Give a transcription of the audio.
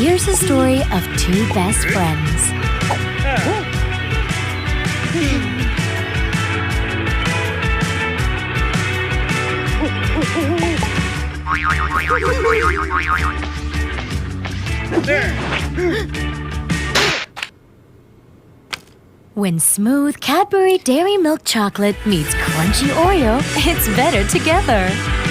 Here's a story of two best friends. When smooth Cadbury Dairy Milk Chocolate meets crunchy Oreo, it's better together.